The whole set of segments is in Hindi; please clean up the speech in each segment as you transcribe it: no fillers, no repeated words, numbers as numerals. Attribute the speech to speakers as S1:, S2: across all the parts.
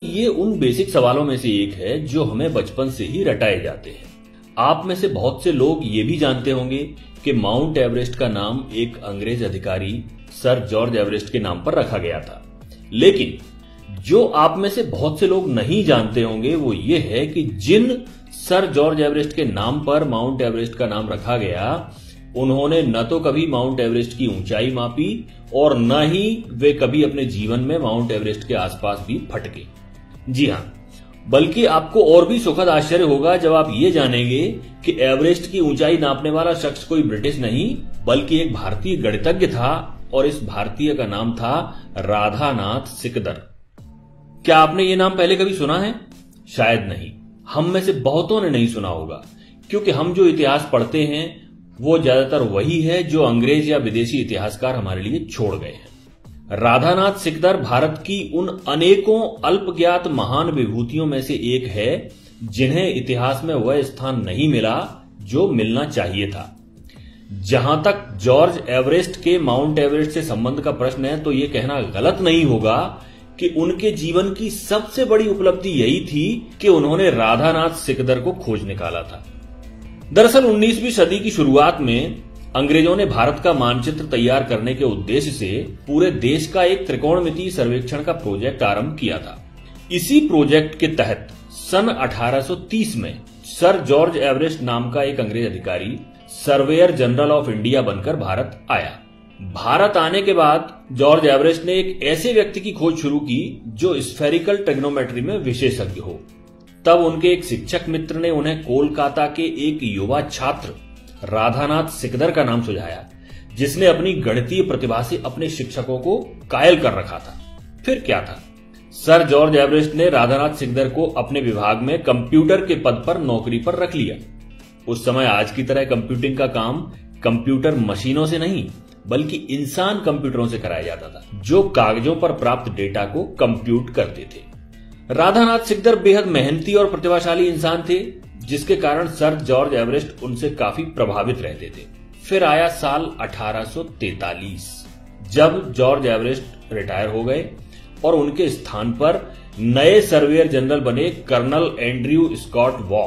S1: ये उन बेसिक सवालों में से एक है जो हमें बचपन से ही रटाए जाते हैं। आप में से बहुत से लोग ये भी जानते होंगे कि माउंट एवरेस्ट का नाम एक अंग्रेज अधिकारी सर जॉर्ज एवरेस्ट के नाम पर रखा गया था। लेकिन जो आप में से बहुत से लोग नहीं जानते होंगे वो ये है कि जिन सर जॉर्ज एवरेस्ट के नाम पर माउंट एवरेस्ट का नाम रखा गया, उन्होंने न तो कभी माउंट एवरेस्ट की ऊंचाई मापी और न ही वे कभी अपने जीवन में माउंट एवरेस्ट के आसपास भी फटके। जी हां, बल्कि आपको और भी सुखद आश्चर्य होगा जब आप ये जानेंगे कि एवरेस्ट की ऊंचाई नापने वाला शख्स कोई ब्रिटिश नहीं बल्कि एक भारतीय गणितज्ञ था और इस भारतीय का नाम था राधानाथ सिकदर। क्या आपने ये नाम पहले कभी सुना है? शायद नहीं। हम में से बहुतों ने नहीं सुना होगा क्योंकि हम जो इतिहास पढ़ते हैं वो ज्यादातर वही है जो अंग्रेज या विदेशी इतिहासकार हमारे लिए छोड़ गए हैं। राधानाथ सिकदर भारत की उन अनेकों अल्पज्ञात महान विभूतियों में से एक है जिन्हें इतिहास में वह स्थान नहीं मिला जो मिलना चाहिए था। जहां तक जॉर्ज एवरेस्ट के माउंट एवरेस्ट से संबंध का प्रश्न है तो यह कहना गलत नहीं होगा कि उनके जीवन की सबसे बड़ी उपलब्धि यही थी कि उन्होंने राधानाथ सिकदर को खोज निकाला था। दरअसल 19वीं सदी की शुरुआत में अंग्रेजों ने भारत का मानचित्र तैयार करने के उद्देश्य से पूरे देश का एक त्रिकोणमितीय सर्वेक्षण का प्रोजेक्ट आरंभ किया था। इसी प्रोजेक्ट के तहत सन 1830 में सर जॉर्ज एवरेस्ट नाम का एक अंग्रेज अधिकारी सर्वेयर जनरल ऑफ इंडिया बनकर भारत आया। भारत आने के बाद जॉर्ज एवरेस्ट ने एक ऐसे व्यक्ति की खोज शुरू की जो स्फेरिकल ट्रिग्नोमेट्री में विशेषज्ञ हो। तब उनके एक शिक्षक मित्र ने उन्हें कोलकाता के एक युवा छात्र राधानाथ सिकदर का नाम सुझाया, जिसने अपनी गणितीय प्रतिभा से अपने शिक्षकों को कायल कर रखा था। फिर क्या था, सर जॉर्ज एवरेस्ट ने राधानाथ सिकदर को अपने विभाग में कंप्यूटर के पद पर नौकरी पर रख लिया। उस समय आज की तरह कंप्यूटिंग का काम कंप्यूटर मशीनों से नहीं बल्कि इंसान कंप्यूटरों से कराया जाता था जो कागजों पर प्राप्त डेटा को कंप्यूट करते थे। राधानाथ सिकदर बेहद मेहनती और प्रतिभाशाली इंसान थे जिसके कारण सर जॉर्ज एवरेस्ट उनसे काफी प्रभावित रहते थे। फिर आया साल 1843 जब जॉर्ज एवरेस्ट रिटायर हो गए और उनके स्थान पर नए सर्वेयर जनरल बने कर्नल एंड्रयू स्कॉट वॉ।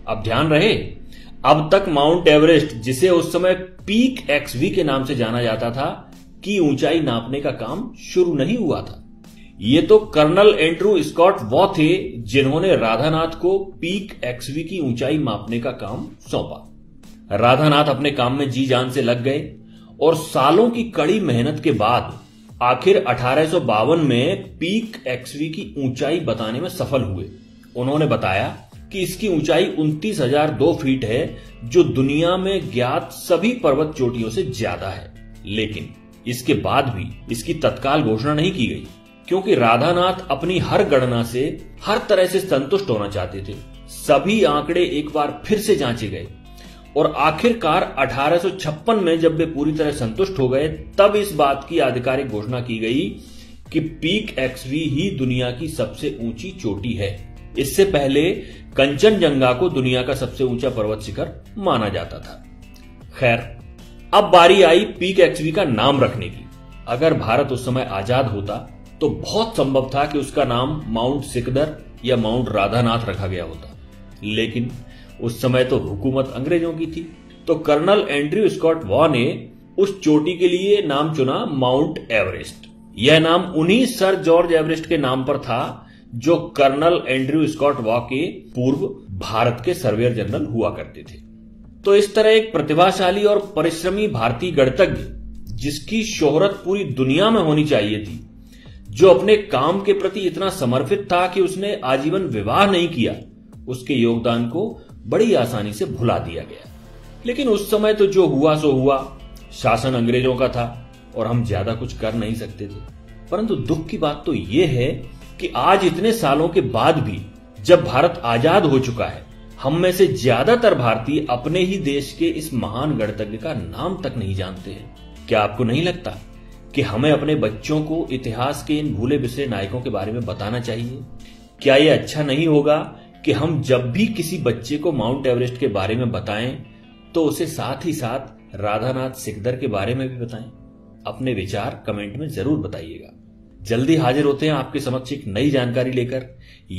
S1: अब ध्यान रहे, अब तक माउंट एवरेस्ट, जिसे उस समय पीक एक्सवी के नाम से जाना जाता था, की ऊंचाई नापने का काम शुरू नहीं हुआ था। ये तो कर्नल एंड्रयू स्कॉट वॉ थे जिन्होंने राधानाथ को पीक एक्सवी की ऊंचाई मापने का काम सौंपा। राधानाथ अपने काम में जी जान से लग गए और सालों की कड़ी मेहनत के बाद आखिर 1852 में पीक एक्सवी की ऊंचाई बताने में सफल हुए। उन्होंने बताया कि इसकी ऊंचाई 29,002 फीट है जो दुनिया में ज्ञात सभी पर्वत चोटियों से ज्यादा है। लेकिन इसके बाद भी इसकी तत्काल घोषणा नहीं की गई क्योंकि राधानाथ अपनी हर गणना से हर तरह से संतुष्ट होना चाहते थे। सभी आंकड़े एक बार फिर से जांचे गए और आखिरकार 1856 में जब वे पूरी तरह संतुष्ट हो गए तब इस बात की आधिकारिक घोषणा की गई कि पीक एक्सवी ही दुनिया की सबसे ऊंची चोटी है। इससे पहले कंचनजंगा को दुनिया का सबसे ऊंचा पर्वत शिखर माना जाता था। खैर, अब बारी आई पीक एक्सवी का नाम रखने की। अगर भारत उस समय आजाद होता तो बहुत संभव था कि उसका नाम माउंट सिकदर या माउंट राधानाथ रखा गया होता, लेकिन उस समय तो हुकूमत अंग्रेजों की थी। तो कर्नल एंड्रयू स्कॉट वॉ ने उस चोटी के लिए नाम चुना माउंट एवरेस्ट। यह नाम उन्हीं सर जॉर्ज एवरेस्ट के नाम पर था जो कर्नल एंड्रयू स्कॉट वॉ के पूर्व भारत के सर्वेयर जनरल हुआ करते थे। तो इस तरह एक प्रतिभाशाली और परिश्रमी भारतीय गणितज्ञ जिसकी शोहरत पूरी दुनिया में होनी चाहिए थी, जो अपने काम के प्रति इतना समर्पित था कि उसने आजीवन विवाह नहीं किया, उसके योगदान को बड़ी आसानी से भुला दिया गया। लेकिन उस समय तो जो हुआ सो हुआ, शासन अंग्रेजों का था और हम ज्यादा कुछ कर नहीं सकते थे। परंतु दुख की बात तो यह है कि आज इतने सालों के बाद भी जब भारत आजाद हो चुका है, हम में से ज्यादातर भारतीय अपने ही देश के इस महान गणितज्ञ का नाम तक नहीं जानते हैं। क्या आपको नहीं लगता कि हमें अपने बच्चों को इतिहास के इन भूले बिसरे नायकों के बारे में बताना चाहिए? क्या यह अच्छा नहीं होगा कि हम जब भी किसी बच्चे को माउंट एवरेस्ट के बारे में बताएं तो उसे साथ ही साथ राधानाथ सिकदर के बारे में भी बताएं? अपने विचार कमेंट में जरूर बताइएगा। जल्दी हाजिर होते हैं आपके समक्ष एक नई जानकारी लेकर।